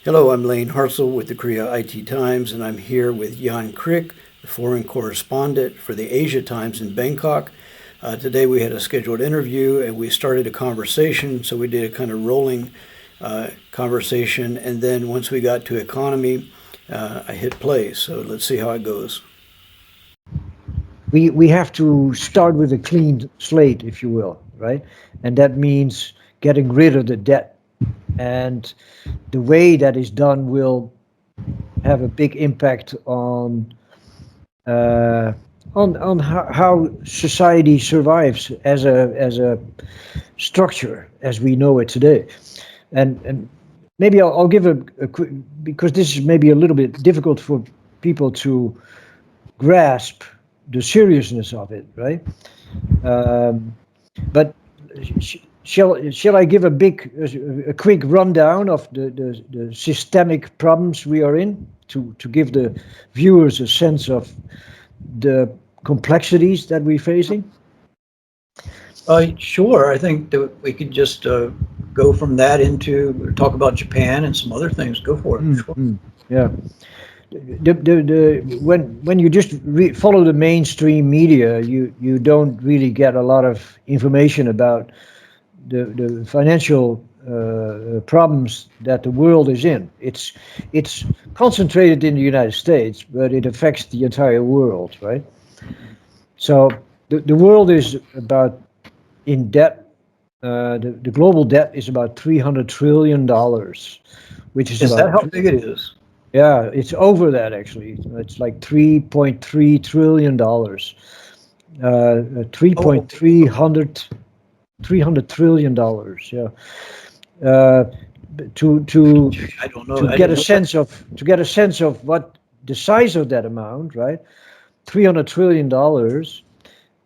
Hello, I'm Layne Hartsell with the Korea IT Times, and I'm here with Jan Krikke, the foreign correspondent for the Asia Times in Bangkok. Today we had a scheduled interview and we started a conversation, so we did a kind of rolling conversation, and then once we got to economy, I hit play. So let's see how it goes. We have to start with a clean slate, if you will, right? And that means getting rid of the debt. And the way that is done will have a big impact on how society survives as a structure as we know it today. And maybe I'll give a quick, because this is maybe a little bit difficult for people to grasp the seriousness of it, right? But shall I give a quick rundown of the systemic problems we are in to give the viewers a sense of the complexities that we're facing? Sure. I think that we could just go from that into talk about Japan and some other things. Go for it. Sure. Yeah. When you just follow the mainstream media, you don't really get a lot of information about the financial problems that the world is in. It's concentrated in the United States, but it affects the entire world, right? So the world is about in debt. The global debt is about $300 trillion, which is Is about that how big it is? yeah, it's over that actually. It's like $3.3 trillion. 300 trillion dollars. Yeah. To I don't know. to get a sense of what the size of that amount, right? $300 trillion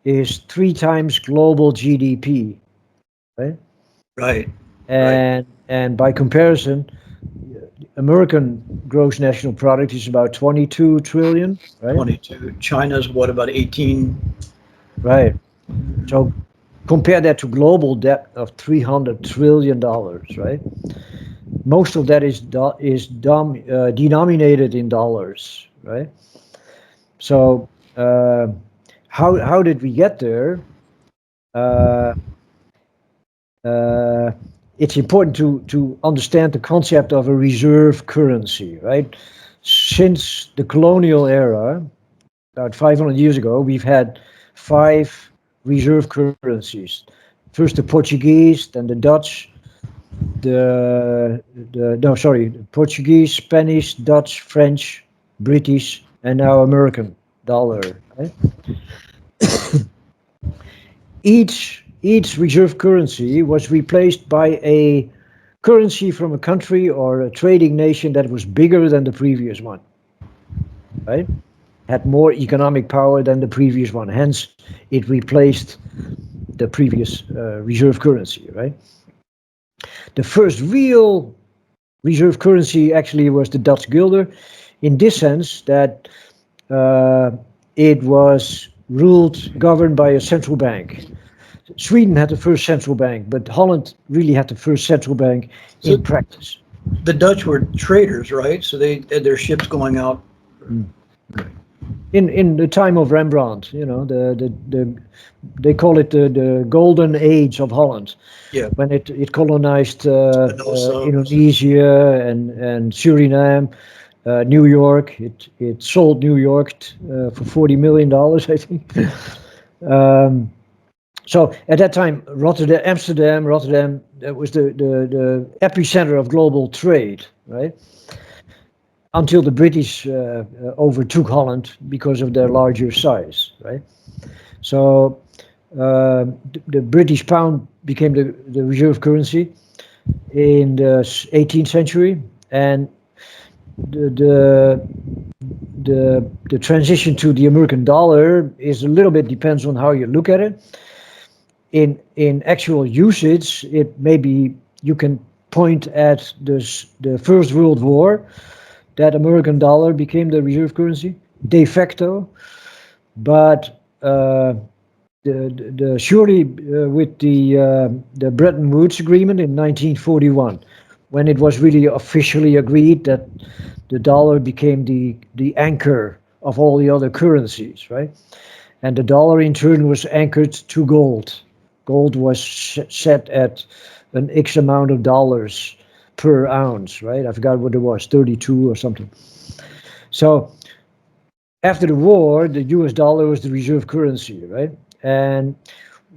is 3 times global GDP, right? Right. And by comparison, American gross national product is about 22 trillion, right? 22. China's what, about 18? Right. So compare that to global debt of $300 trillion, right? Most of that is denominated in dollars, right? So how did we get there? It's important to understand the concept of a reserve currency, right? Since the colonial era, about 500 years ago, we've had 5 reserve currencies. First the Portuguese, then the Dutch, the Portuguese, Spanish, Dutch, French, British, and now American dollar. Right? Each reserve currency was replaced by a currency from a country or a trading nation that was bigger than the previous one, right? Had more economic power than the previous one. Hence, it replaced the previous reserve currency, right? The first real reserve currency actually was the Dutch guilder, in this sense that it was governed by a central bank. Sweden had the first central bank, but Holland really had the first central bank in practice. The Dutch were traders, right? So they had their ships going out. In the time of Rembrandt, you know, they call it the golden age of Holland. Yeah. When it colonized Indonesia and Suriname, New York. It sold New York for $40 million, I think. So at that time, Amsterdam, that was the epicenter of global trade, right? Until the British overtook Holland because of their larger size, right? So the British pound became the reserve currency in the 18th century, and the transition to the American dollar is a little bit depends on how you look at it. In actual usage, it maybe you can point at the First World War, that American dollar became the reserve currency de facto, but surely with the Bretton Woods Agreement in 1941, when it was really officially agreed that the dollar became the anchor of all the other currencies, right? And the dollar in turn was anchored to gold. Gold was set at an X amount of dollars per ounce, right? I forgot what it was, 32 or something. So after the war, the US dollar was the reserve currency, right? And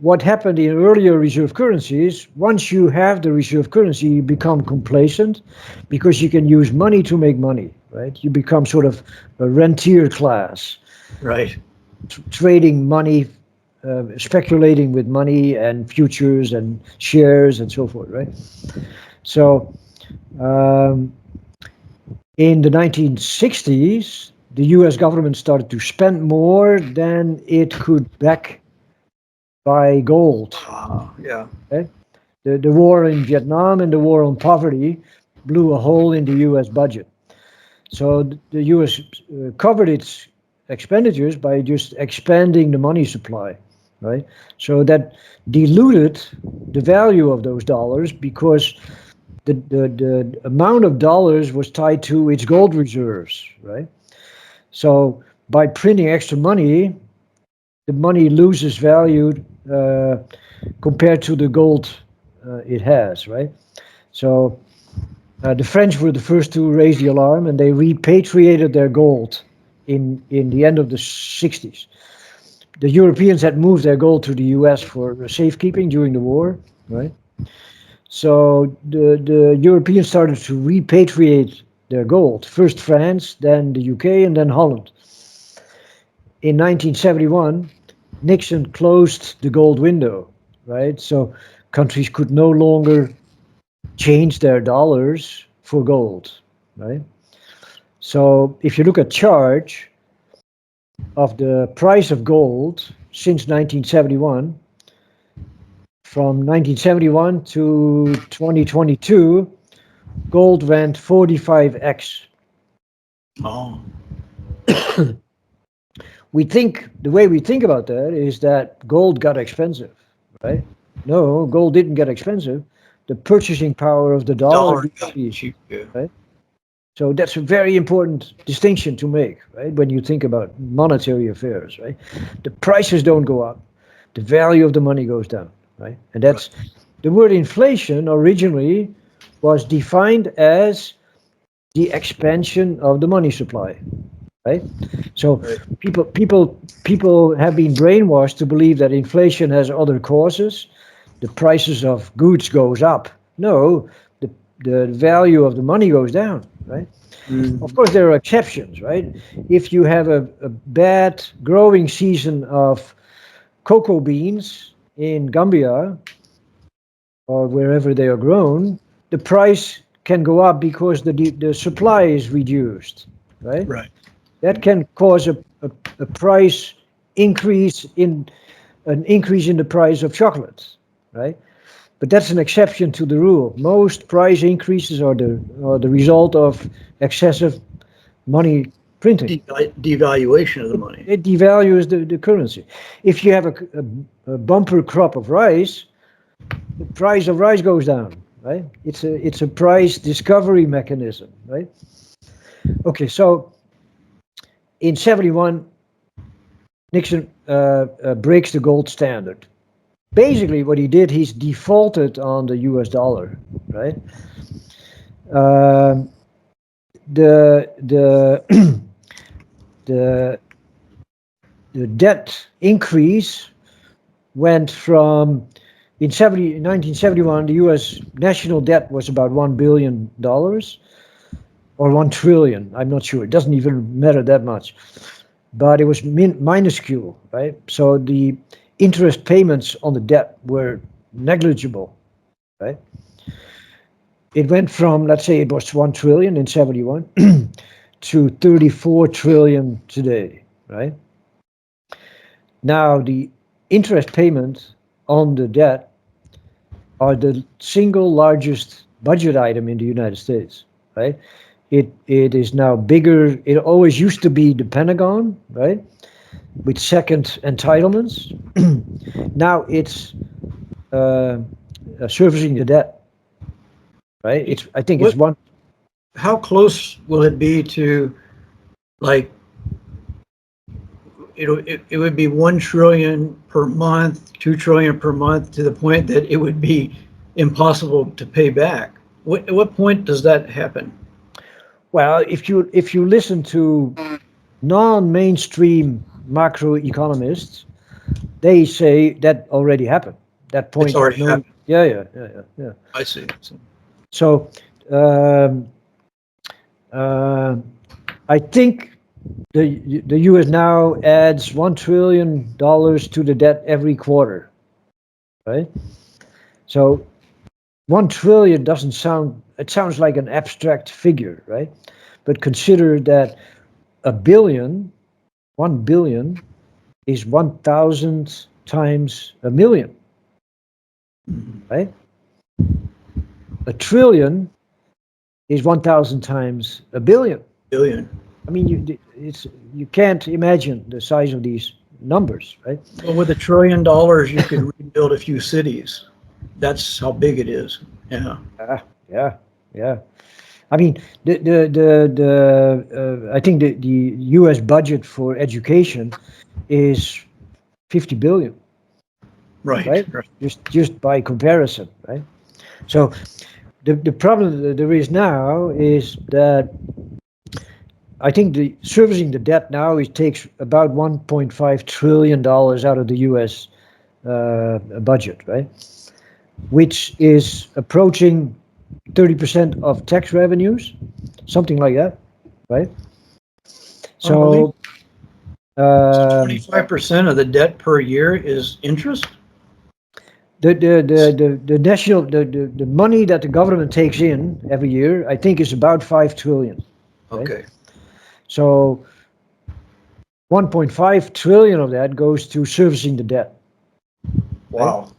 what happened in earlier reserve currencies, once you have the reserve currency, you become complacent because you can use money to make money, right? You become sort of a rentier class. Right. Trading money, speculating with money and futures and shares and so forth, right? So in the 1960s, the US government started to spend more than it could back by gold. Yeah. Okay? The war in Vietnam and the war on poverty blew a hole in the US budget. So the US covered its expenditures by just expanding the money supply, right? So that diluted the value of those dollars because the amount of dollars was tied to its gold reserves, right? So by printing extra money, the money loses value compared to the gold it has, right? So the French were the first to raise the alarm, and they repatriated their gold in the end of the 60s. The Europeans had moved their gold to the US for safekeeping during the war, right? So the Europeans started to repatriate their gold. First France, then the UK, and then Holland. In 1971, Nixon closed the gold window, right? So countries could no longer change their dollars for gold, right? So if you look at charts of the price of gold since 1971, from 1971 to 2022, gold went 45x. Oh. The way we think about that is that gold got expensive, right? No, gold didn't get expensive. The purchasing power of the dollar Got decreased, cheap. Yeah. right? So that's a very important distinction to make, right? When you think about monetary affairs, right? The prices don't go up, the value of the money goes down, right? And that's the word inflation originally was defined as the expansion of the money supply, right? So people have been brainwashed to believe that inflation has other causes. The prices of goods goes up. No, the value of the money goes down, right? Of course, there are exceptions, right? If you have a bad growing season of cocoa beans in Gambia or wherever they are grown, the price can go up because the supply is reduced, right? Right. That can cause a price increase in the price of chocolates, right? But that's an exception to the rule. Most price increases are the result of excessive money printing. Devaluation of the money. It devalues the currency. If you have a bumper crop of rice, the price of rice goes down, right? It's a price discovery mechanism, right? Okay, so in 71, Nixon breaks the gold standard. Basically, what he did, he's defaulted on the US dollar, right? The the debt increase went from in 1971, the US national debt was about $1 billion or 1 trillion. I'm not sure. It doesn't even matter that much. But it was minuscule, right? So the interest payments on the debt were negligible, right? It went from, let's say it was 1 trillion in 71 to 34 trillion today, right? Now the interest payments on the debt are the single largest budget item in the United States, right? It is now bigger. It always used to be the Pentagon, right? With second entitlements. Now it's servicing the debt. right? I think it's one. How close will it be to, like, it would be 1 trillion per month, 2 trillion per month, to the point that it would be impossible to pay back? At what point does that happen? Well, if you listen to non-mainstream macroeconomists, they say that already happened. That point. It's already happened. Yeah. I see. So, I think the U.S. now adds $1 trillion to the debt every quarter, right? So 1 trillion doesn't sound, it sounds like an abstract figure, right? But consider that 1 billion is 1,000 times a million, right? A trillion is 1,000 times a billion. Billion. I mean, you can't imagine the size of these numbers, right? Well, with $1 trillion, you could rebuild a few cities. That's how big it is. Yeah. Yeah. I mean, I think the U.S. budget for education is 50 billion. Right? Just by comparison, right? So the problem that there is now is that I think servicing the debt now takes about $1.5 trillion out of the U.S. Budget, right? Which is approaching 30% of tax revenues, something like that, right? So 25% of the debt per year is interest? The national the money that the government takes in every year, I think, is about 5 trillion. Right? Okay. So 1.5 trillion of that goes to servicing the debt. Wow.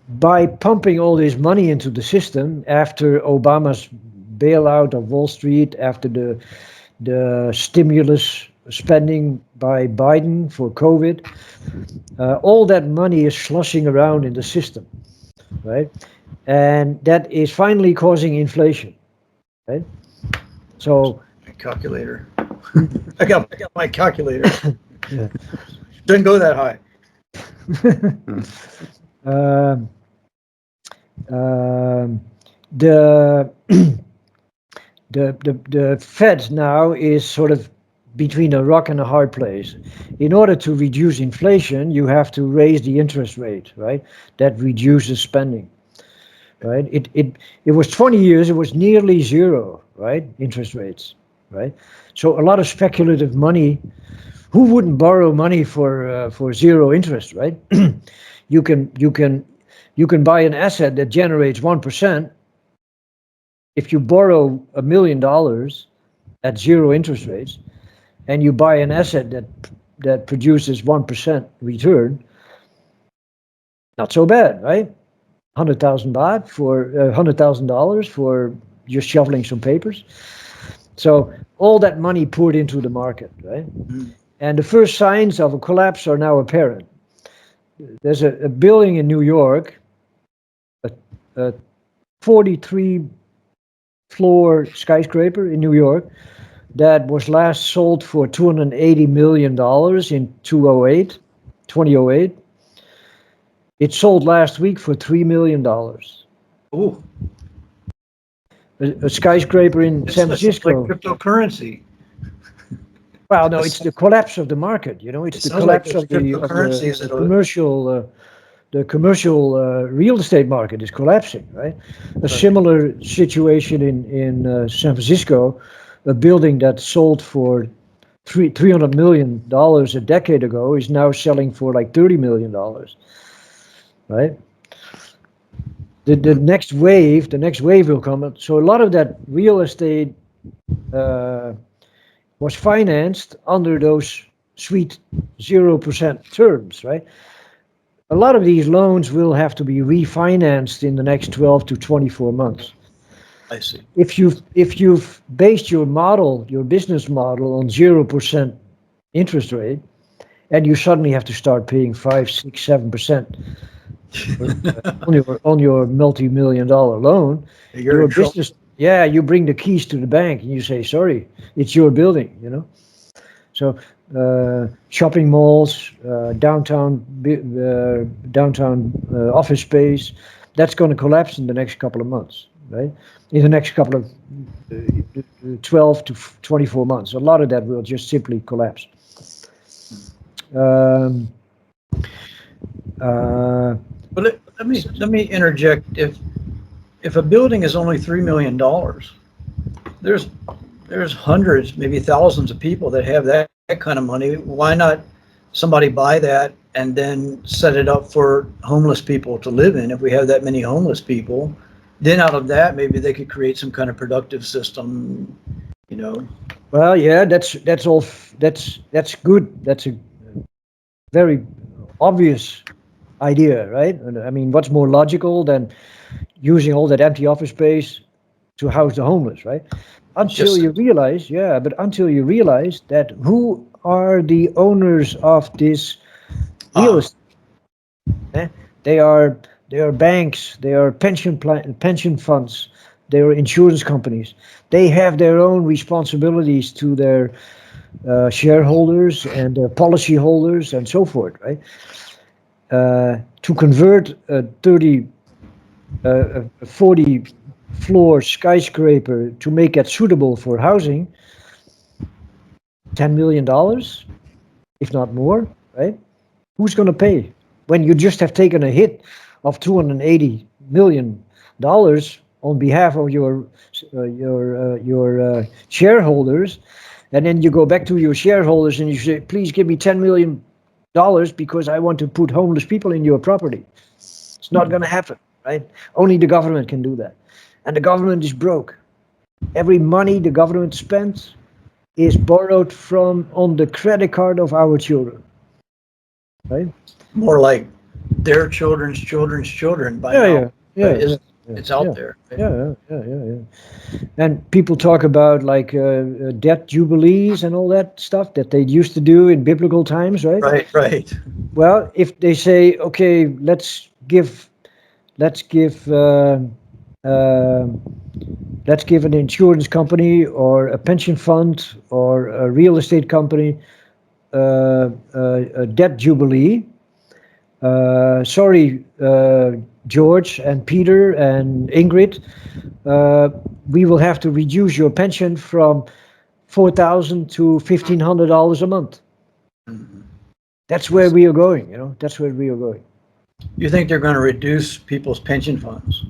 By pumping all this money into the system after Obama's bailout of Wall Street, after the stimulus spending by Biden for COVID, all that money is slushing around in the system, right? And that is finally causing inflation, right? So my calculator. I got my calculator. Yeah. Didn't go that high. The Fed now is sort of between a rock and a hard place. In order to reduce inflation, you have to raise the interest rate, right? That reduces spending, right? It was 20 years, it was nearly zero, right? Interest rates, right? So a lot of speculative money. Who wouldn't borrow money for zero interest, right? You can buy an asset that generates 1%. If you borrow $1 million at zero interest rates, and you buy an asset that produces 1% return, not so bad, right? 100,000 baht for $100,000 for just shoveling some papers. So all that money poured into the market, right? Mm-hmm. And the first signs of a collapse are now apparent. There's a building in New York, a 43-floor skyscraper in New York, that was last sold for $280 million in 2008. It sold last week for $3 million. Ooh. A skyscraper in San Francisco. Like cryptocurrency. Well, no, it's the collapse of the market. You know, it's the collapse of the commercial real estate market is collapsing, right? A similar situation in San Francisco, a building that sold for $300 million a decade ago is now selling for like $30 million, right? The next wave will come. So a lot of that real estate was financed under those sweet 0% terms, right? A lot of these loans will have to be refinanced in the next 12 to 24 months. I see. If you've based your business model on 0% interest rate, and you suddenly have to start paying 5, 6, 7% on your multi-million-dollar loan, You're your in trouble. business, yeah, you bring the keys to the bank and you say, sorry, it's your building, you know. So shopping malls, downtown office space, that's going to collapse in the next couple of months, right? In the next couple of 12 to 24 months, a lot of that will just simply collapse. Um, But let me interject. If a building is only $3 million, there's hundreds, maybe thousands of people that have that kind of money. Why not somebody buy that and then set it up for homeless people to live in? If we have that many homeless people, then out of that, maybe they could create some kind of productive system, you know. Well, yeah, that's good. That's a very obvious idea, right? And I mean, what's more logical than using all that empty office space to house the homeless, right? Until you realize, yeah, but until you realize that who are the owners of this real estate? Eh? They are banks, they are pension funds, they are insurance companies. They have their own responsibilities to their shareholders and their policy holders and so forth, right? To convert a 40 floor skyscraper to make it suitable for housing, $10 million, if not more, right? Who's going to pay when you just have taken a hit of $280 million on behalf of your shareholders, and then you go back to your shareholders and you say, please give me $10 million because I want to put homeless people in your property. It's not going to happen, right? Only the government can do that. And the government is broke. Every money the government spends is borrowed from on the credit card of our children, right? More like their children's children's children by now. It's out there. Yeah. And people talk about like debt jubilees and all that stuff that they used to do in biblical times, right? Right. Well, if they say, okay, let's give an insurance company or a pension fund or a real estate company a debt jubilee. Sorry, George and Peter and Ingrid, we will have to reduce your pension from $4,000 to $1,500 a month. Mm-hmm. That's where we are going, you know, that's where we are going. You think they're going to reduce people's pension funds?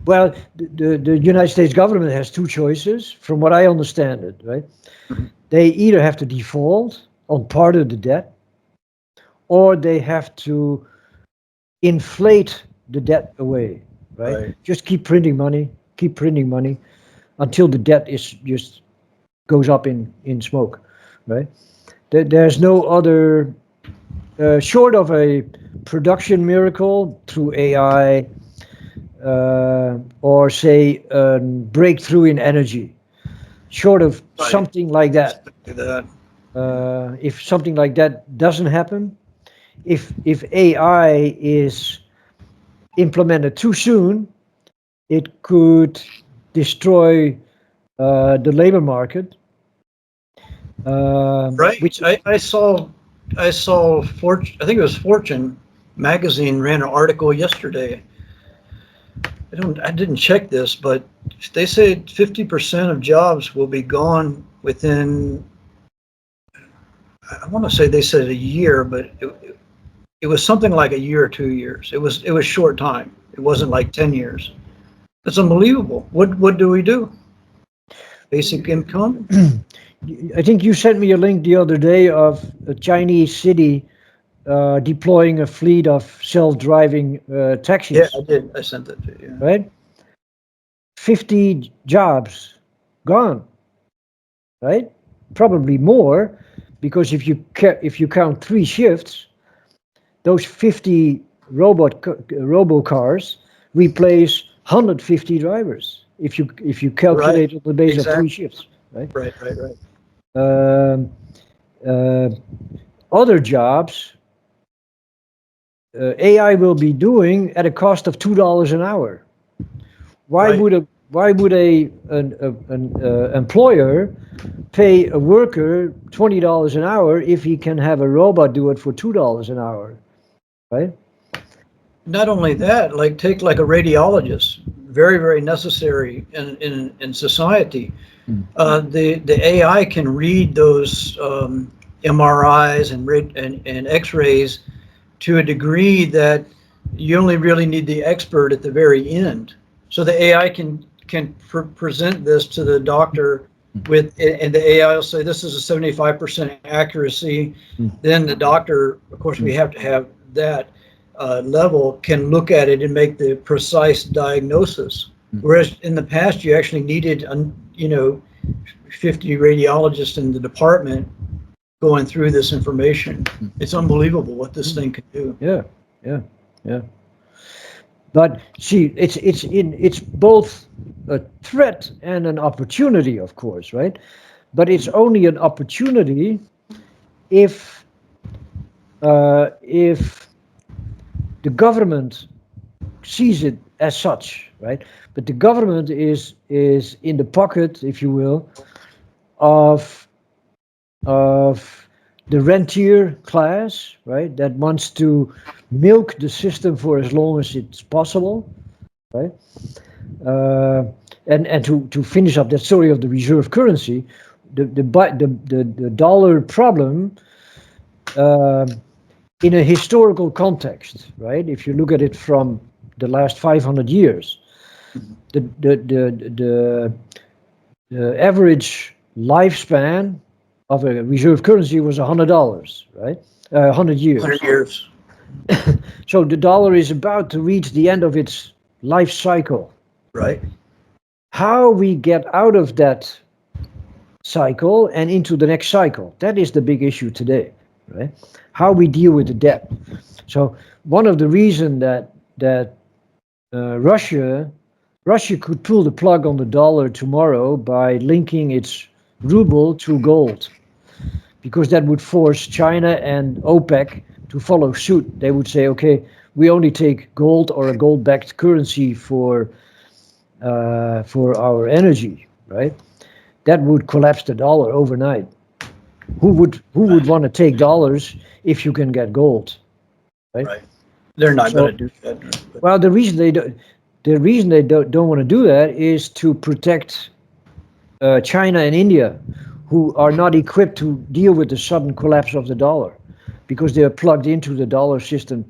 Well, the United States government has two choices, from what I understand it, right? Mm-hmm. They either have to default on part of the debt, or they have to inflate the debt away, right? Just keep printing money until the debt is just goes up in smoke, right? There's no other, short of a production miracle through AI, or say a breakthrough in energy, short of something like that. If something like that doesn't happen, if AI is implemented too soon, it could destroy the labor market. Right. Which I saw I think it was Fortune magazine ran an article yesterday. I didn't check this, but they say 50% of jobs will be gone within, I want to say they said a year, but it was something like a year or 2 years. It was short time. It wasn't like 10 years. It's unbelievable. What do we do? Basic income? I think you sent me a link the other day of a Chinese city deploying a fleet of self-driving taxis. Yeah, I did. I sent it to you. Right? 50 jobs gone. Right? Probably more, because if you count 3 shifts, those 50 robocars replace 150 drivers. If you calculate on the basis of 3 shifts. Right. Right. Other jobs AI will be doing at a cost of $2 an hour. Why Right. would an employer pay a worker $20 an hour if he can have a robot do it for $2 an hour, right? Not only that, like take like a radiologist, very, very necessary in society. The AI can read those MRIs and X-rays to a degree that you only really need the expert at the very end. So the AI can present this to the doctor with, and the AI will say this is a 75% accuracy. Then the doctor, of course, we have to have that level, can look at it and make the precise diagnosis. Whereas in the past, you actually needed, 50 radiologists in the department going through this information. It's unbelievable what this thing can do. Yeah. But see, it's both a threat and an opportunity, of course, right? But it's only an opportunity if the government sees it as such, right? But the government is in the pocket, if you will, of the rentier class, right? That wants to milk the system for as long as it's possible, right? And to finish up that story of the reserve currency, the dollar problem in a historical context, right? If you look at it from the last 500 years, the average lifespan of a reserve currency was $100, right? 100 years. 100 years. So the dollar is about to reach the end of its life cycle. Right. How we get out of that cycle and into the next cycle, that is the big issue today, right? How we deal with the debt. So one of the reasons that Russia could pull the plug on the dollar tomorrow by linking its ruble to gold, because that would force China and OPEC to follow suit. They would say, okay, we only take gold or a gold-backed currency for our energy, right? That would collapse the dollar overnight. Who would want to take dollars if you can get gold, right? Right. They're not going to do that. Well, the reason they don't want to do that is to protect China and India, who are not equipped to deal with the sudden collapse of the dollar, because they are plugged into the dollar system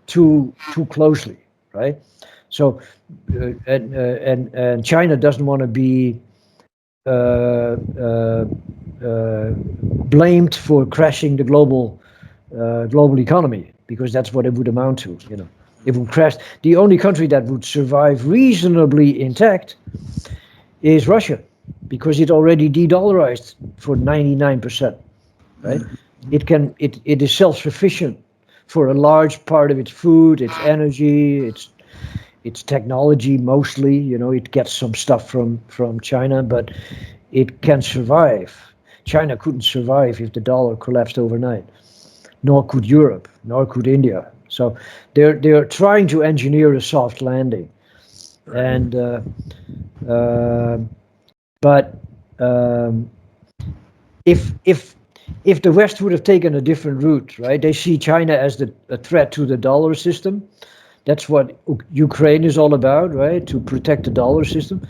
too closely, right? So, and China doesn't want to be blamed for crashing the global economy, because that's what it would amount to. It would crash. The only country that would survive reasonably intact is Russia, because it already de-dollarized for 99%, right? It is self-sufficient for a large part of its food, its energy, its technology mostly. It gets some stuff from China, but it can survive. China couldn't survive if the dollar collapsed overnight, nor could Europe, nor could India. So they're trying to engineer a soft landing, and but if the West would have taken a different route, right? They see China as a threat to the dollar system. That's what Ukraine is all about, right? To protect the dollar system,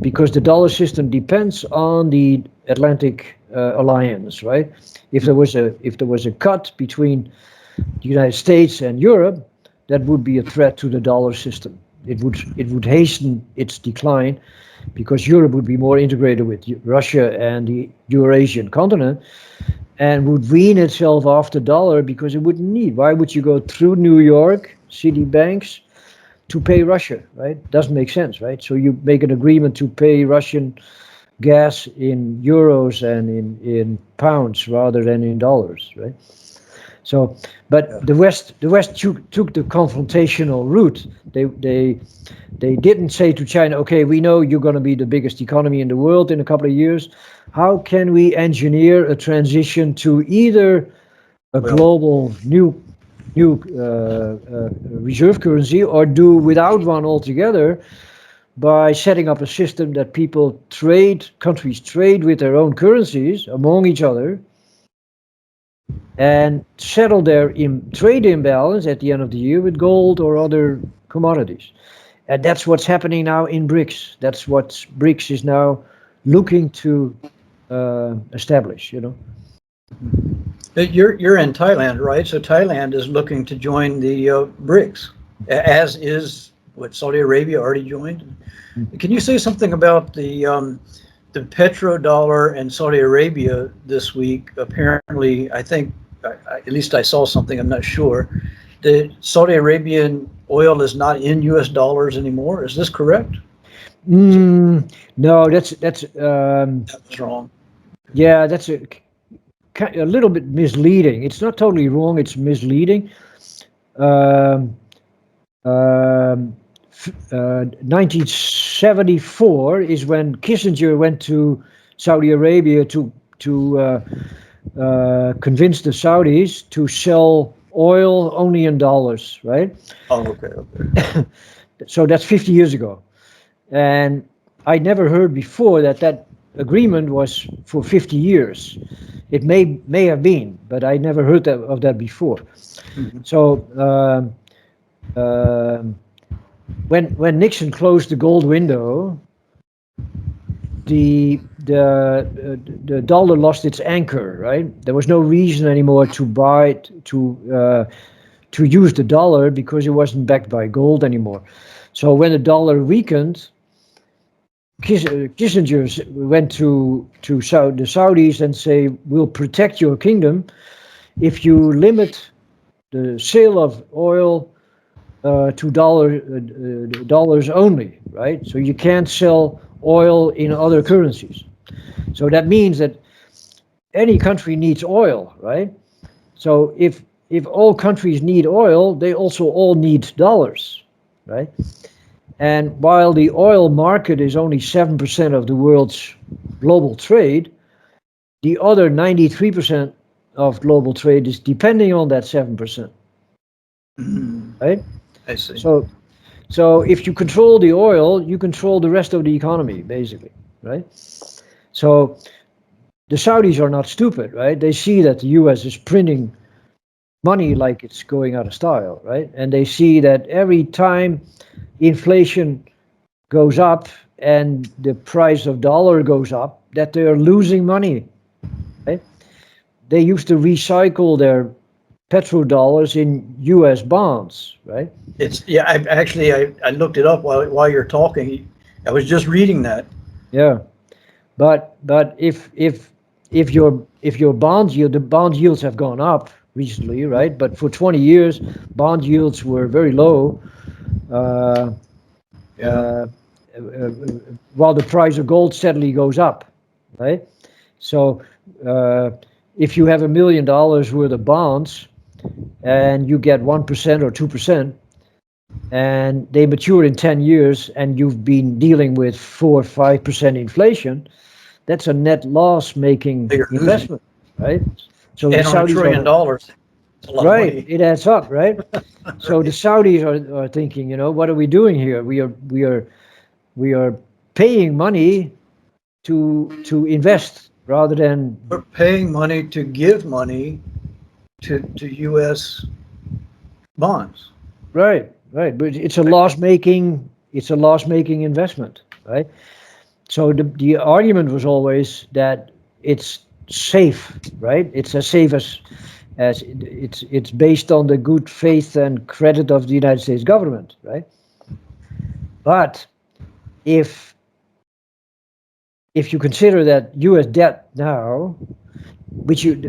because the dollar system depends on the Atlantic alliance, right? If there was a cut between the United States and Europe, that would be a threat to the dollar system. It would hasten its decline, because Europe would be more integrated with Russia and the Eurasian continent, and would wean itself off the dollar, because it wouldn't need. Why would you go through New York city banks to pay Russia, right? Doesn't make sense, right? So you make an agreement to pay Russian gas in euros and in pounds rather than in dollars, right? So, but the West took the confrontational route. They didn't say to China, okay, we know you're going to be the biggest economy in the world in a couple of years. How can we engineer a transition to either a global new new reserve currency, or do without one altogether by setting up a system that countries trade with their own currencies among each other and settle their trade imbalance at the end of the year with gold or other commodities. And that's what's happening now in BRICS. That's what BRICS is now looking to establish, You're in Thailand, right? So Thailand is looking to join the BRICS, as is what Saudi Arabia already joined. Can you say something about the petrodollar in Saudi Arabia this week? Apparently, I think, at least I saw something, I'm not sure. The Saudi Arabian oil is not in US dollars anymore. Is this correct? No, that's That was wrong. yeah, that's a little bit misleading. It's not totally wrong. It's misleading. 1974 is when Kissinger went to Saudi Arabia to convince the Saudis to sell oil only in dollars, right? Oh, okay. So that's 50 years ago. And I never heard before that agreement was for 50 years. It may have been, but I never heard of that before. Mm-hmm. So when Nixon closed the gold window, the dollar lost its anchor, right? There was no reason anymore to use the dollar because it wasn't backed by gold anymore. So when the dollar weakened, Kissinger went to the Saudis and say, "We'll protect your kingdom if you limit the sale of oil to dollars only, right? So you can't sell oil in other currencies." So that means that any country needs oil, right? So if all countries need oil, they also all need dollars, right? And while the oil market is only 7% of the world's global trade, the other 93% of global trade is depending on that 7%, right? I see. So if you control the oil, you control the rest of the economy, basically, right? So the Saudis are not stupid, right? They see that the US is printing money like it's going out of style, right? And they see that every time inflation goes up and the price of dollar goes up, that they are losing money, right? They used to recycle their petrodollars in US bonds, right? I looked it up while you're talking. I was just reading that. Yeah. But if your bond yield, the bond yields have gone up recently, right? But for 20 years, bond yields were very low. While the price of gold steadily goes up, right? So if you have $1 million worth of bonds and you get 1% or 2%, and they mature in 10 years, and you've been dealing with 4 or 5% inflation, that's a net loss-making investment, right? So and on $1 trillion, it's a lot of money. It adds up, right? So the Saudis are thinking, what are we doing here? We are paying money to invest rather than we're paying money to give money to U.S. bonds. Right. But it's a loss-making investment, right? So the argument was always that it's safe, right? It's as safe as it's based on the good faith and credit of the United States government, right? But if you consider that U.S. debt now,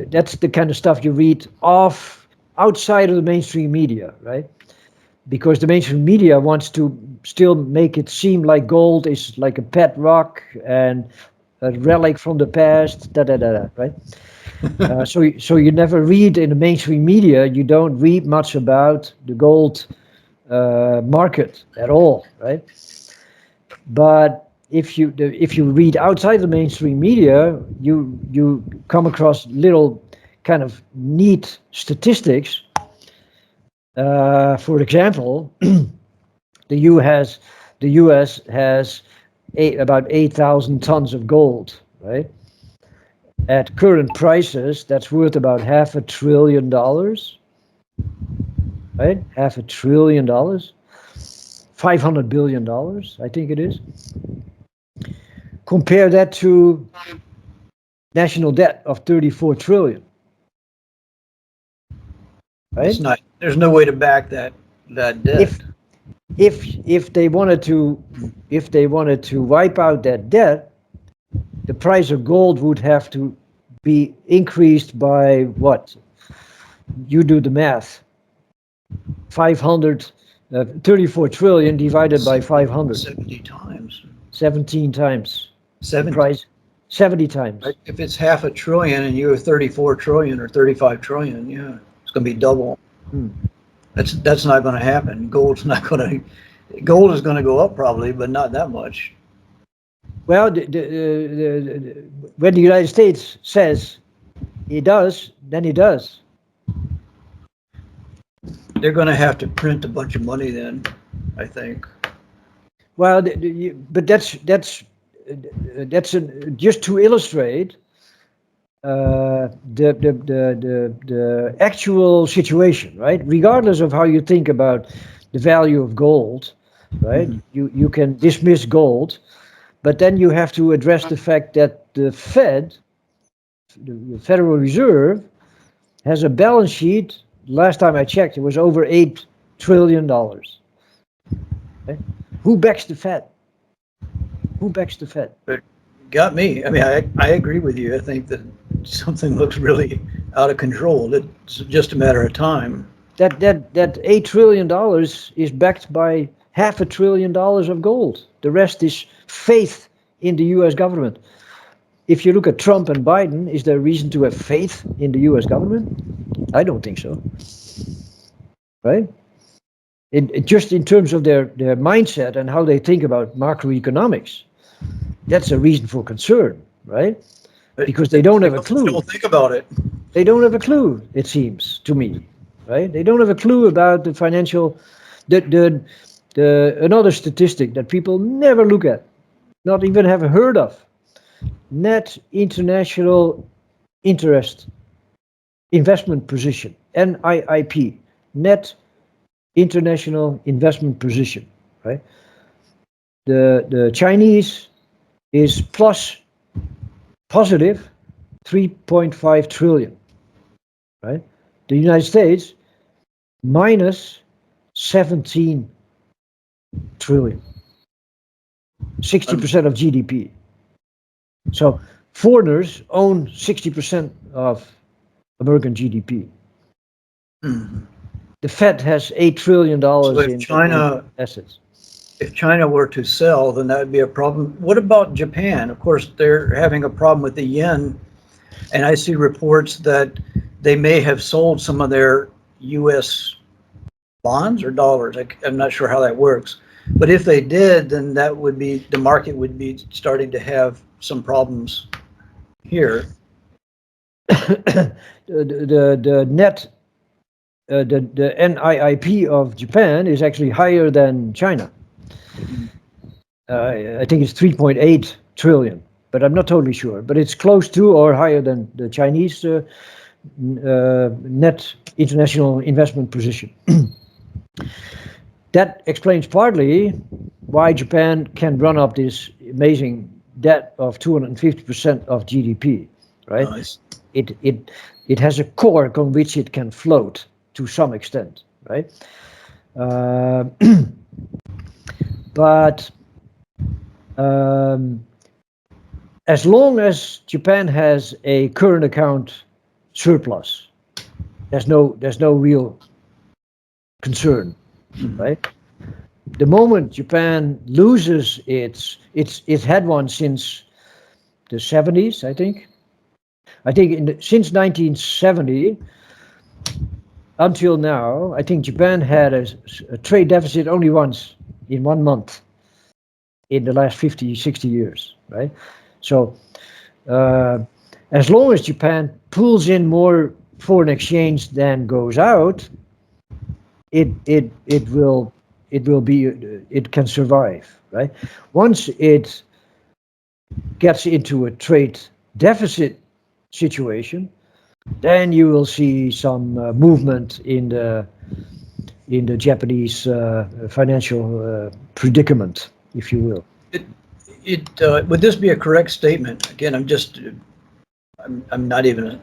that's the kind of stuff you read outside of the mainstream media, right? Because the mainstream media wants to still make it seem like gold is like a pet rock and a relic from the past, right? So you never read in the mainstream media, you don't read much about the gold market at all, right? But if you read outside the mainstream media, you come across little kind of neat statistics For example, the U.S. has about 8,000 tons of gold, right? At current prices, that's worth about $500 billion, right? $500 billion, $500 billion, I think it is. Compare that to national debt of 34 trillion, right? It's not, there's no way to back that debt. If they wanted to wipe out that debt, the price of gold would have to be increased by what? You do the math. 34 trillion divided by 500. 70 times. 17 times. 70. Price 70 times. Right? If it's $500 billion and you have 34 trillion or 35 trillion, yeah, it's going to be double. That's not going to happen. Gold is going to go up probably, but not that much. Well, when the United States says it does, then it does. They're going to have to print a bunch of money then, I think. Well, but that's just to illustrate the actual situation, right? Regardless of how you think about the value of gold, right? You can dismiss gold, but then you have to address the fact that the Fed, the Federal Reserve, has a balance sheet. Last time I checked, it was over $8 trillion. Okay? Who backs the Fed? Who backs the Fed? Got me. I mean, I agree with you. I think that something looks really out of control. It's just a matter of time. That $8 trillion is backed by $500 billion of gold. The rest is faith in the U.S. government. If you look at Trump and Biden, is there reason to have faith in the U.S. government? I don't think so. Right? Just in terms of their mindset and how they think about macroeconomics, that's a reason for concern, right? Because they don't have a clue. Don't think about it. They don't have a clue, it seems to me, right? They don't have a clue about the financial, another statistic that people never look at, not even have heard of. Net international interest investment position, NIIP, net international investment position, right? The Chinese is positive 3.5 trillion, right? The United States minus 17 trillion, 60% of GDP. So foreigners own 60% of American GDP. The Fed has $8 trillion in assets. If China were to sell, then that would be a problem. What about Japan? Of course, they're having a problem with the yen, and I see reports that they may have sold some of their U.S. bonds or dollars. I'm not sure how that works. But if they did, then that would be, the market would be starting to have some problems here. The net, the NIIP of Japan is actually higher than China. I think it's 3.8 trillion, but I'm not totally sure. But it's close to or higher than the Chinese net international investment position. That explains partly why Japan can run up this amazing debt of 250% of GDP, right? Nice. It has a cork on which it can float to some extent, right? But as long as Japan has a current account surplus, there's no real concern, right? The moment Japan loses it's had one since the 70s, I think. Since 1970 until now, I think Japan had a trade deficit only once in 1 month in the last 50, 60 years, right? So as long as Japan pulls in more foreign exchange than goes out, it can survive, right? Once it gets into a trade deficit situation, then you will see some movement in the Japanese financial predicament, if you will. Would this be a correct statement? Again, I'm not even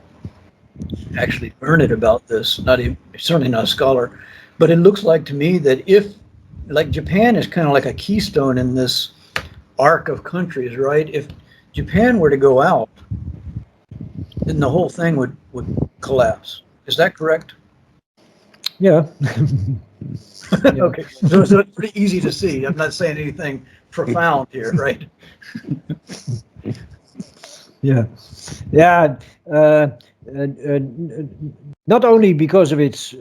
actually learned about this, not even, certainly not a scholar, but it looks like to me that if, like Japan is kind of like a keystone in this arc of countries, right? If Japan were to go out, then the whole thing would collapse. Is that correct? Yeah. Yeah. Okay, so it's pretty easy to see. I'm not saying anything profound here, right? Yeah. Yeah. Not only because of its,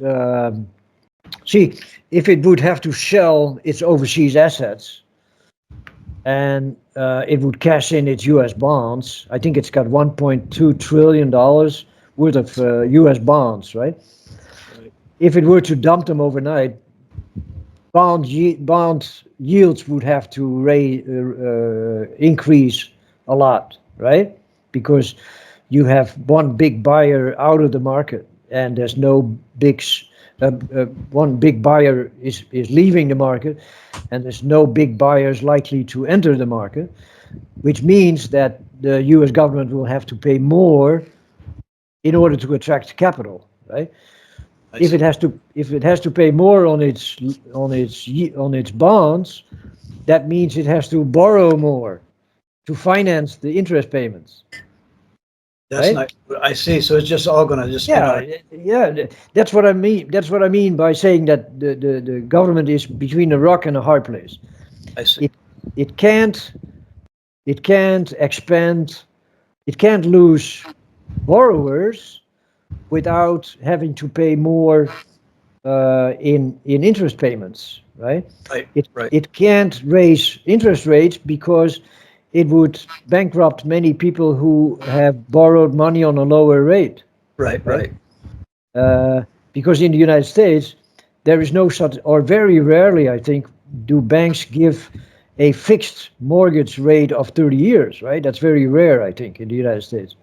see, if it would have to sell its overseas assets and it would cash in its U.S. bonds, I think it's got $1.2 trillion worth of U.S. bonds, right? If it were to dump them overnight, bond yields would have to increase a lot, right? Because you have one big buyer out of the market, and there's no big. One big buyer is leaving the market, and there's no big buyers likely to enter the market, which means that the U.S. government will have to pay more in order to attract capital, right? If it has to pay more on its bonds, that means it has to borrow more to finance the interest payments. That's Right? not, I see. So it's just all going to just spin out. Yeah. That's what I mean. That's what I mean by saying that the government is between a rock and a hard place. I see. It can't expand. It can't lose borrowers without having to pay more in interest payments, right? Right. It can't raise interest rates because it would bankrupt many people who have borrowed money on a lower rate. Right. Because in the United States, there is no such, or very rarely, I think, do banks give a fixed mortgage rate of 30 years, right? That's very rare, I think, in the United States,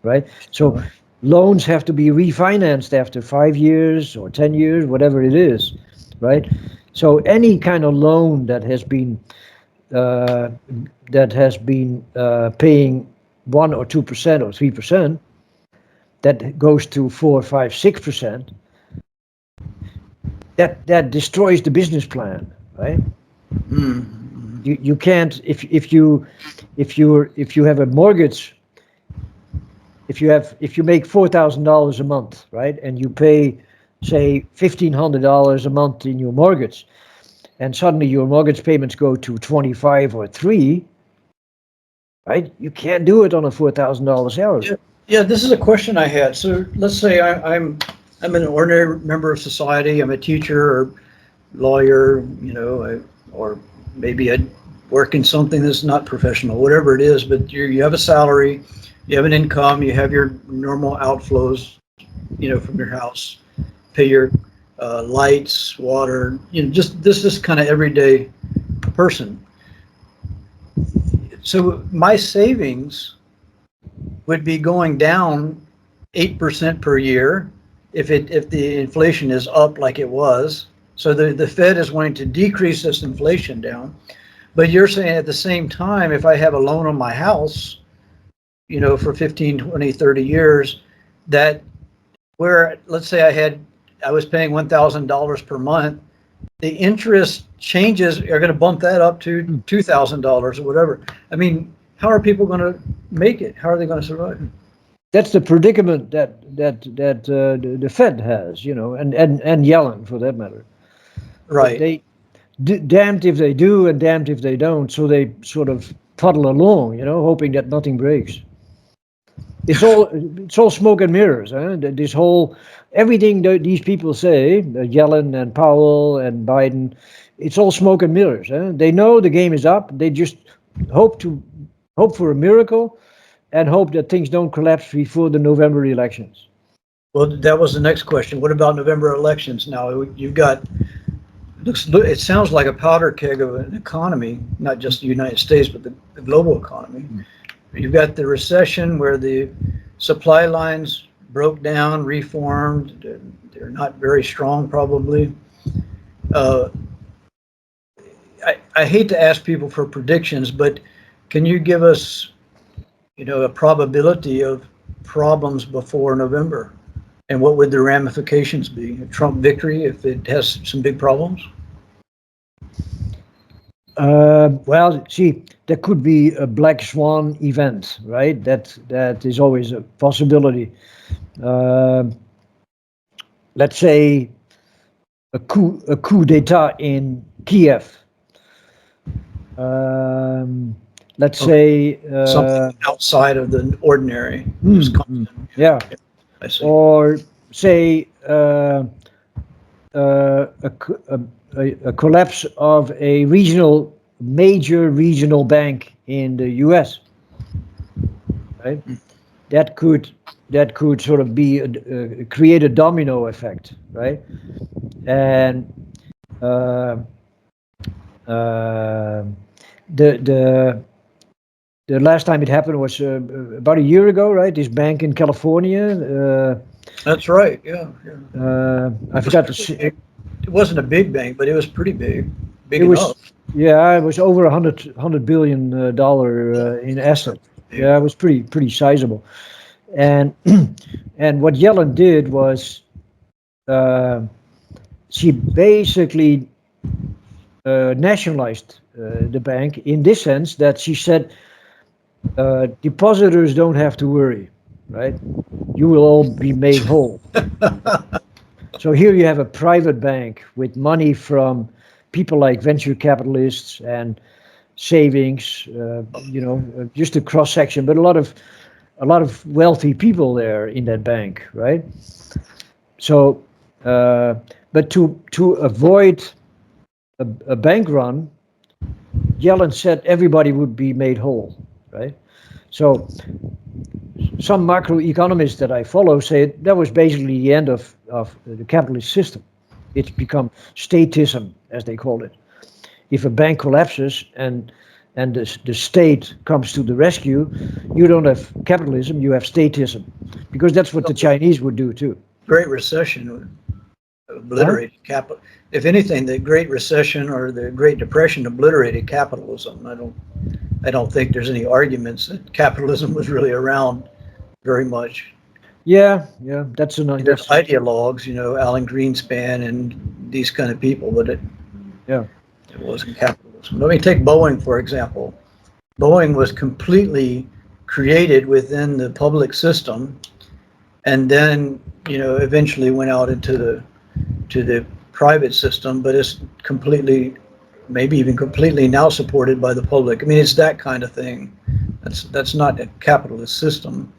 right? So loans have to be refinanced after 5 years or 10 years, whatever it is, right? So any kind of loan that has been paying 1 or 2% or 3%, that goes to 4, 5, 6%. That destroys the business plan, right? You can't if you have a mortgage. If you make $4,000 a month, right, and you pay, say, $1,500 a month in your mortgage, and suddenly your mortgage payments go to 25 or 3, right? You can't do it on a $4,000 salary. Yeah, this is a question I had. So let's say I'm an ordinary member of society. I'm a teacher or lawyer, or maybe I work in something that's not professional, whatever it is. But you have a salary, you have an income, you have your normal outflows, from your house, pay your lights, water, just this kind of everyday person. So my savings would be going down 8% per year if the inflation is up like it was. So the Fed is wanting to decrease this inflation down. But you're saying at the same time, if I have a loan on my house, for 15, 20, 30 years, that where, let's say I was paying $1,000 per month, the interest changes are going to bump that up to $2,000 or whatever. I mean, how are people going to make it? How are they going to survive? That's the predicament that the Fed has, and Yellen for that matter. Right. They damned if they do and damned if they don't. So they sort of puddle along, hoping that nothing breaks. It's all smoke and mirrors. This whole everything that these people say, Yellen and Powell and Biden, it's all smoke and mirrors. They know the game is up. They just hope for a miracle and hope that things don't collapse before the November elections. Well, that was the next question. What about November elections? Now, you've got, it sounds like a powder keg of an economy, not just the United States, but the global economy. You've got the recession where the supply lines broke down, reformed. They're not very strong, probably. I hate to ask people for predictions, but can you give us, a probability of problems before November? And what would the ramifications be? A Trump victory if it has some big problems? Well, see, there could be a black swan event, right? That is always a possibility. Let's say a coup d'état in Kiev. Let's say Something outside of the ordinary. yeah. I see. Or say a collapse of a major regional bank in the U.S. Right? That could sort of be create a domino effect, right? And the last time it happened was about a year ago, right? This bank in California. That's right. Yeah. I forgot to say. It wasn't a big bank, but it was pretty big. Big It enough. was, yeah, it was over $100 billion dollar in asset. Yeah, it was pretty sizable. And and what Yellen did was she basically nationalized the bank in this sense that she said depositors don't have to worry, right? You will all be made whole. So here you have a private bank with money from people like venture capitalists and savings, just a cross section, but a lot of wealthy people there in that bank, right? So, but to avoid a bank run, Yellen said everybody would be made whole, right? So some macroeconomists that I follow say that was basically the end of the capitalist system. It's become statism, as they call it. If a bank collapses and the state comes to the rescue, you don't have capitalism, you have statism, because that's what the Chinese would do too. Great Recession would obliterate capital. If anything, the Great Recession or the Great Depression obliterated capitalism. I don't think there's any arguments that capitalism was really around very much. Yeah, that's There's ideologues, Alan Greenspan and these kind of people, but it wasn't capitalism. Let me take Boeing, for example. Boeing was completely created within the public system and then, eventually went out into the private system, but it's completely, maybe even completely now supported by the public. I mean, it's that kind of thing. That's not a capitalist system.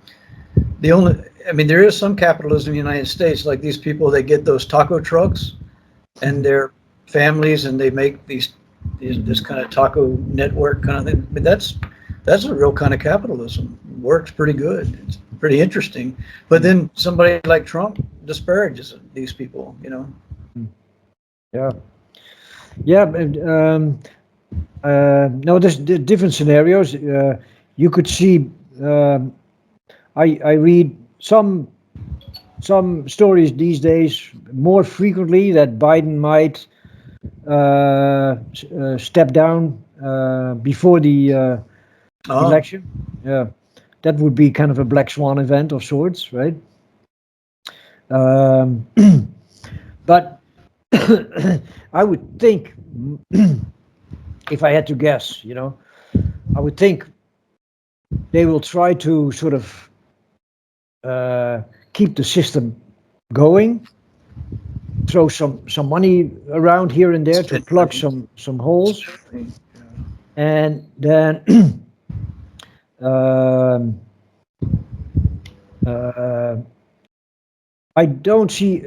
There is some capitalism in the United States, like these people that get those taco trucks and their families, and they make this kind of taco network kind of thing. But that's a real kind of capitalism. It works pretty good. It's pretty interesting. But then somebody like Trump disparages these people, Yeah. No, there's different scenarios. You could see. I read some stories these days more frequently that Biden might step down before the election. Yeah, that would be kind of a black swan event of sorts, right? But I would think, if I had to guess, I would think they will try to sort of keep the system going, throw some money around here and there to plug some holes, and then I don't see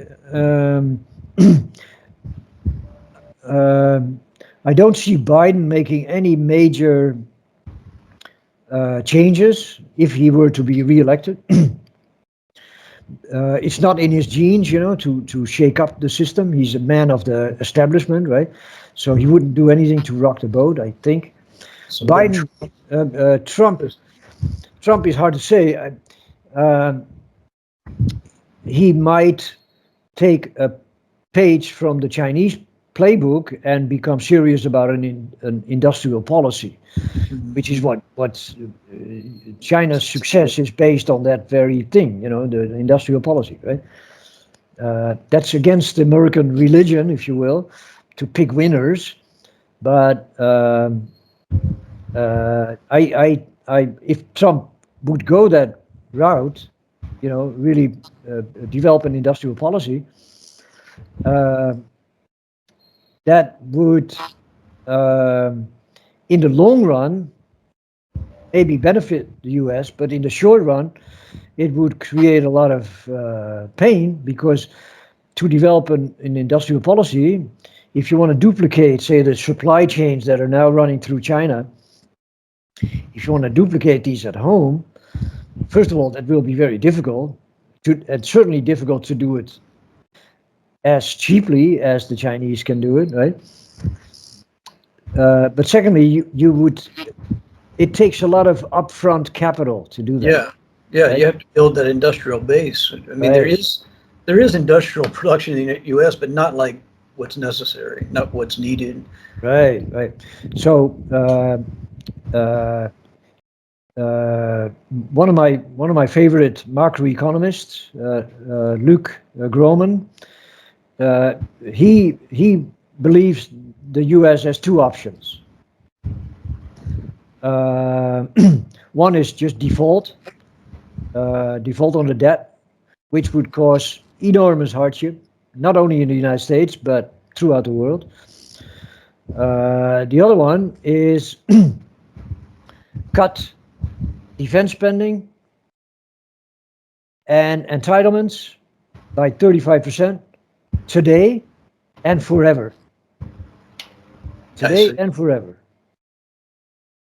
I don't see Biden making any major changes if he were to be reelected. it's not in his genes, to shake up the system. He's a man of the establishment, right? So he wouldn't do anything to rock the boat, I think. So Biden, Trump is hard to say. He might take a page from the Chinese playbook and become serious about an industrial policy, which is what China's success is based on, that very thing, the industrial policy, right? That's against the American religion, if you will, to pick winners. But if Trump would go that route, really develop an industrial policy, that would, in the long run, maybe benefit the US, but in the short run, it would create a lot of pain, because to develop an industrial policy, if you want to duplicate, say, the supply chains that are now running through China, if you want to duplicate these at home, first of all, that will be very difficult, and certainly difficult to do it as cheaply as the Chinese can do it, right? But secondly, it takes a lot of upfront capital to do that. Yeah, right? You have to build that industrial base. I mean, Right. there is industrial production in the U.S., but not like what's necessary, not what's needed. Right. So one of my favorite macroeconomists, Luc Groman, he believes the U.S. has two options. One is just default on the debt, which would cause enormous hardship, not only in the United States, but throughout the world. The other one is cut defense spending and entitlements by 35% today and forever. Today and forever.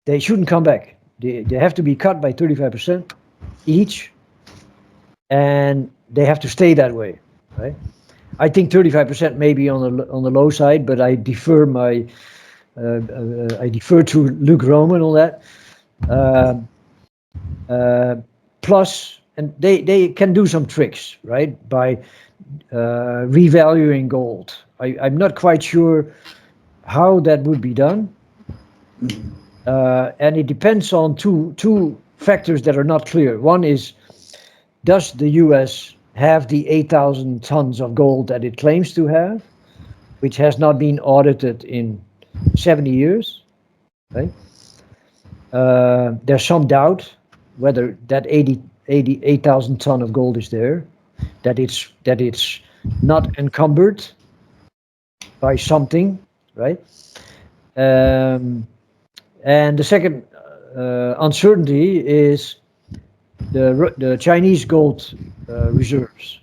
They shouldn't come back. They have to be cut by 35% each, and they have to stay that way, right? I think 35% may be on the low side, but I defer to Luc Roman on that. Plus, and they can do some tricks, right? By revaluing gold. I'm not quite sure how that would be done. And it depends on two factors that are not clear. One is, does the US have the 8,000 tons of gold that it claims to have, which has not been audited in 70 years, right? There's some doubt whether that 8,000 ton of gold is there, that it's not encumbered by something, right? And the second uncertainty is the Chinese gold reserves.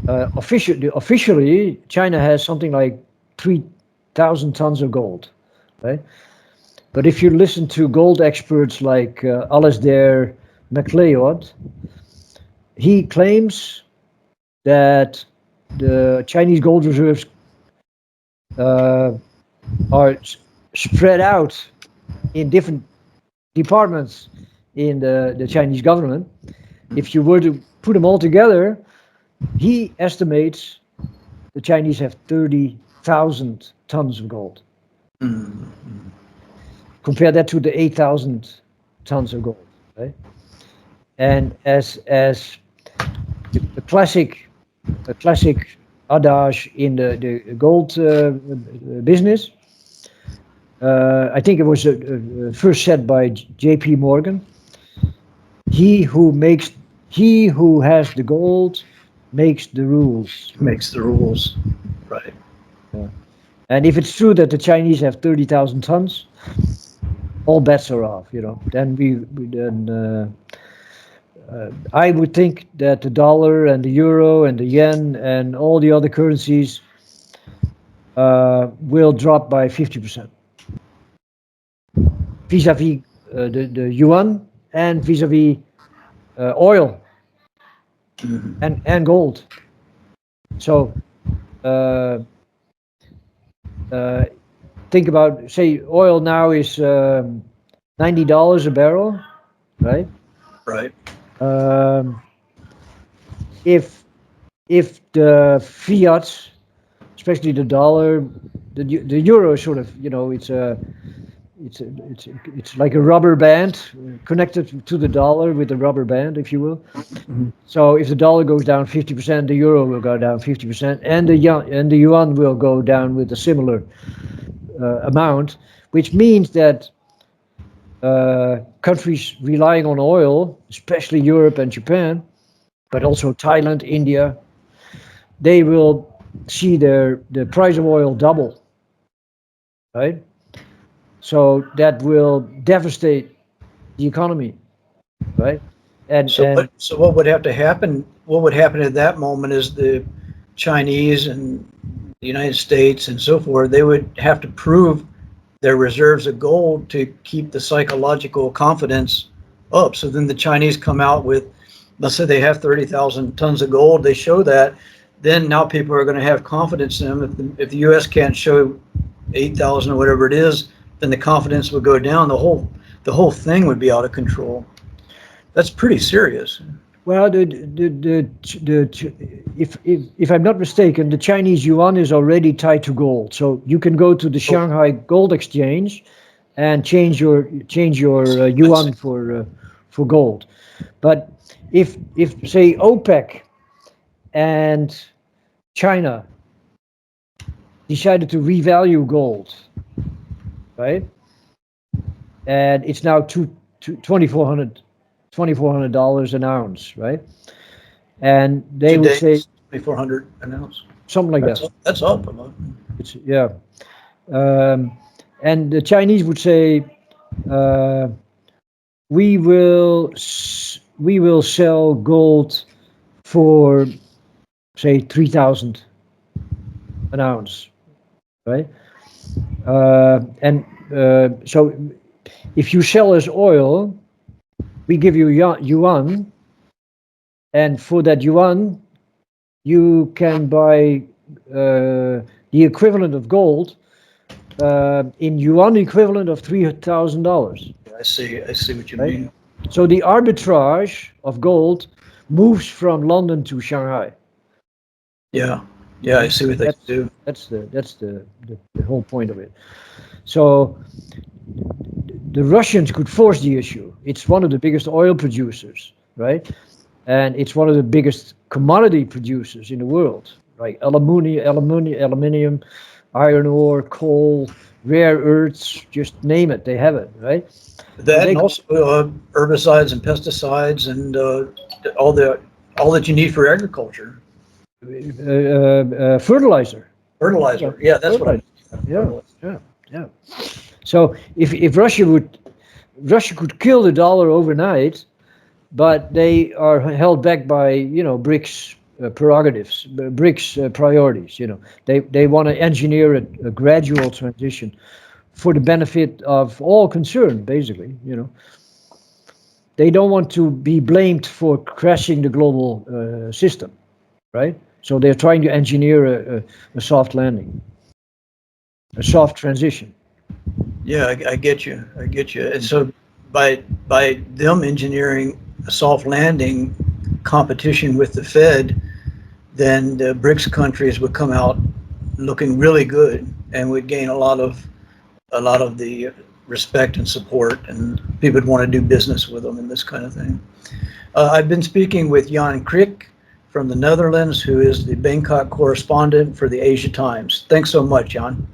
Officially, China has something like 3,000 tons of gold, right? But if you listen to gold experts like Alasdair MacLeod, he claims that the Chinese gold reserves are spread out in different departments in the Chinese government. If you were to put them all together, he estimates the Chinese have 30,000 tons of gold. Mm-hmm. Compare that to the 8,000 tons of gold, right? And as the classic adage in the gold business, I think it was first said by J.P. Morgan. He who has the gold makes the rules. Makes the rules, right? Yeah. And if it's true that the Chinese have 30,000 tons, all bets are off. Then I would think that the dollar and the euro and the yen and all the other currencies will drop by 50%. Vis-a-vis the yuan and vis-a-vis oil. and gold. So think about, say, oil now is $90 a barrel, right? Right. If the fiat, especially the dollar, the euro is sort of, it's like a rubber band connected to the dollar with a rubber band, if you will. So if the dollar goes down 50%, the euro will go down 50%, and the yuan will go down with a similar amount, which means that countries relying on oil, especially Europe and Japan, but also Thailand, India, they will see the price of oil double, right? So that will devastate the economy, right? So what would have to happen? What would happen at that moment is the Chinese and the United States and so forth, they would have to prove their reserves of gold to keep the psychological confidence up. So then the Chinese come out with, let's say they have 30,000 tons of gold, they show that, then now people are going to have confidence in them. If the U.S. can't show 8,000 or whatever it is, then the confidence would go down. The whole thing would be out of control. That's pretty serious. Well, if I'm not mistaken, the Chinese yuan is already tied to gold. So you can go to the Shanghai Gold Exchange and change your yuan for gold. But if say OPEC and China decided to revalue gold, right? And it's now $2,400 an ounce, right? And they would say $2,400 an ounce, something like that. That's up a lot. It's, yeah, and the Chinese would say, we will sell gold for, say, 3,000 an ounce, right? So if you sell us oil, we give you yuan, and for that yuan, you can buy the equivalent of gold in yuan equivalent of $3,000. I see what you Right? mean. So the arbitrage of gold moves from London to Shanghai. Yeah, I see what they do. That's the whole point of it. So the Russians could force the issue. It's one of the biggest oil producers, right? And it's one of the biggest commodity producers in the world, right? Aluminium, iron ore, coal, rare earths, just name it, they have it, right? That and also herbicides and pesticides and all that you need for agriculture. Fertilizer. Yeah, that's what Yeah. So if Russia could kill the dollar overnight, but they are held back by BRICS prerogatives, BRICS priorities. They want to engineer a gradual transition for the benefit of all concerned. Basically, they don't want to be blamed for crashing the global system, right? So they're trying to engineer a soft landing, a soft transition. Yeah, I get you. And so by them engineering a soft landing competition with the Fed, then the BRICS countries would come out looking really good and would gain a lot of the respect and support, and people would want to do business with them and this kind of thing. I've been speaking with Jan Krikke from the Netherlands, who is the Bangkok correspondent for the Asia Times. Thanks so much, Jan.